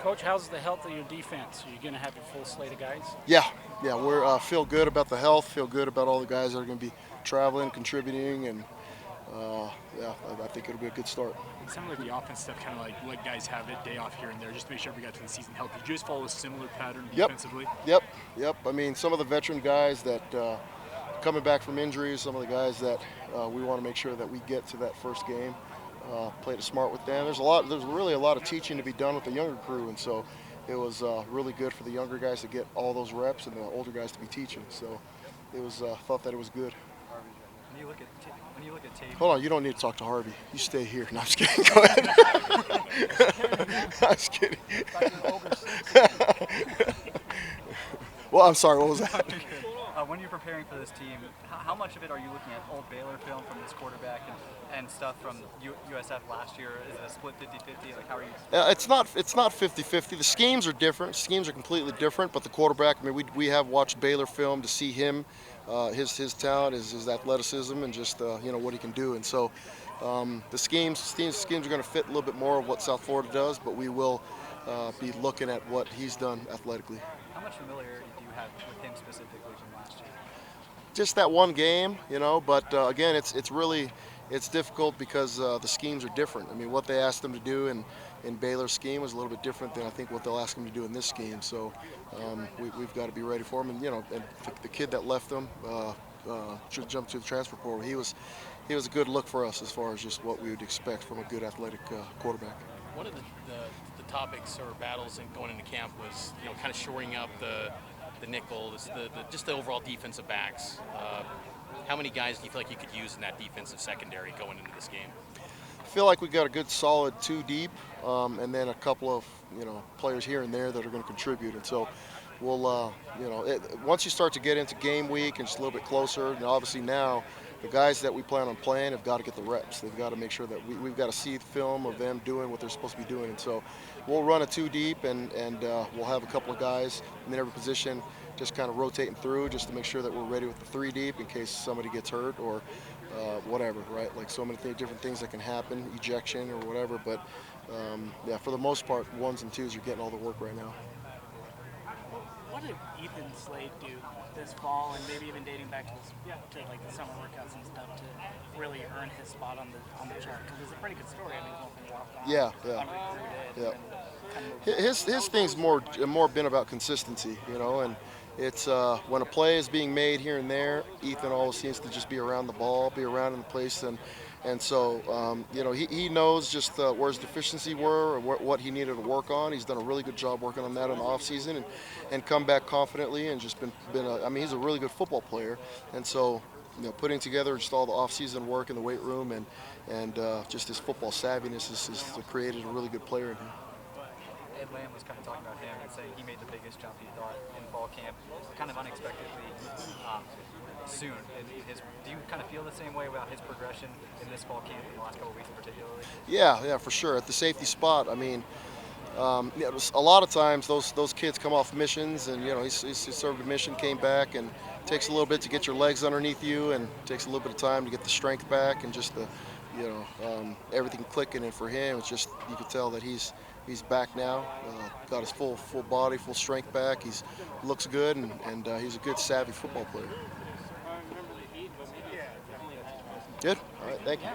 Coach, how's the health of your defense? Are you going to have a full slate of guys? Yeah, we're feel good about the health. Feel good about all the guys that are going to be traveling, contributing, and yeah, I think it'll be a good start. It sounded like the offense stuff kind of like let guys have a day off here and there just to make sure we got to the season healthy. Did you just follow a similar pattern defensively? Yep. I mean, some of the veteran guys that coming back from injuries, some of the guys that we want to make sure that we get to that first game. Played it smart with them. There's really a lot of teaching to be done with the younger crew, and so it was really good for the younger guys to get all those reps and the older guys to be teaching. So it was thought that it was good. When you look at tape. Hold on, you don't need to talk to Harvey. You stay here. No, I'm just kidding. Go ahead. I'm just kidding. Well, I'm sorry. What was that? When you're preparing for this team, how much of it are you looking at old Baylor film from this quarterback and stuff from USF last year? Is it a split 50-50? Like, how are you? It's not 50-50. The schemes are different. Schemes are completely different. But the quarterback, I mean, we have watched Baylor film to see him, his talent, his athleticism, and just what he can do. And so the schemes are going to fit a little bit more of what South Florida does. But we will be looking at what he's done athletically. How much familiarity do you have with him specifically from last year? Just that one game, but again, it's difficult because the schemes are different. I mean, what they asked them to do in Baylor's scheme was a little bit different than I think what they'll ask them to do in this scheme. So we've got to be ready for him. And and the kid that left them should jump to the transfer portal. He was a good look for us as far as just what we would expect from a good athletic quarterback. One of the topics or battles going into camp was kind of shoring up the nickel, just the overall defensive backs. How many guys do you feel like you could use in that defensive secondary going into this game? I feel like we got a good solid two deep, and then a couple of players here and there that are going to contribute. And so we'll once you start to get into game week and just a little bit closer, and obviously now the guys that we plan on playing have got to get the reps. They've got to make sure that we've got to see the film of them doing what they're supposed to be doing. And so we'll run a two deep, and we'll have a couple of guys in every position just kind of rotating through just to make sure that we're ready with the three deep in case somebody gets hurt or whatever, right? Like so many different things that can happen, ejection or whatever. But yeah, for the most part, ones and twos are getting all the work right now. What did Ethan Slade do this fall, and maybe even dating back to like the summer workouts and stuff, to really earn his spot on the chart? Because it's a pretty good story. I mean, His thing's more been about consistency, and it's when a play is being made here and there, Ethan always seems to just be around the ball, be around in the place, and so he knows just where his deficiency were or what he needed to work on. He's done a really good job working on that in the off season and come back confidently and just been he's a really good football player, and so putting together just all the off season work in the weight room and just his football savviness has created a really good player in him. Ed Lamb was kind of talking about him and saying he made the biggest jump he thought in fall camp, kind of unexpectedly soon. Do you kind of feel the same way about his progression in this fall camp in the last couple of weeks particularly? Yeah, for sure. At the safety spot, I mean, a lot of times those kids come off missions, and he served a mission, came back, and it takes a little bit to get your legs underneath you, and it takes a little bit of time to get the strength back, and just the everything clicking. And for him, it's just you could tell that he's back now, got his full body, full strength back. He looks good, and he's a good, savvy football player. Good. All right. Thank you.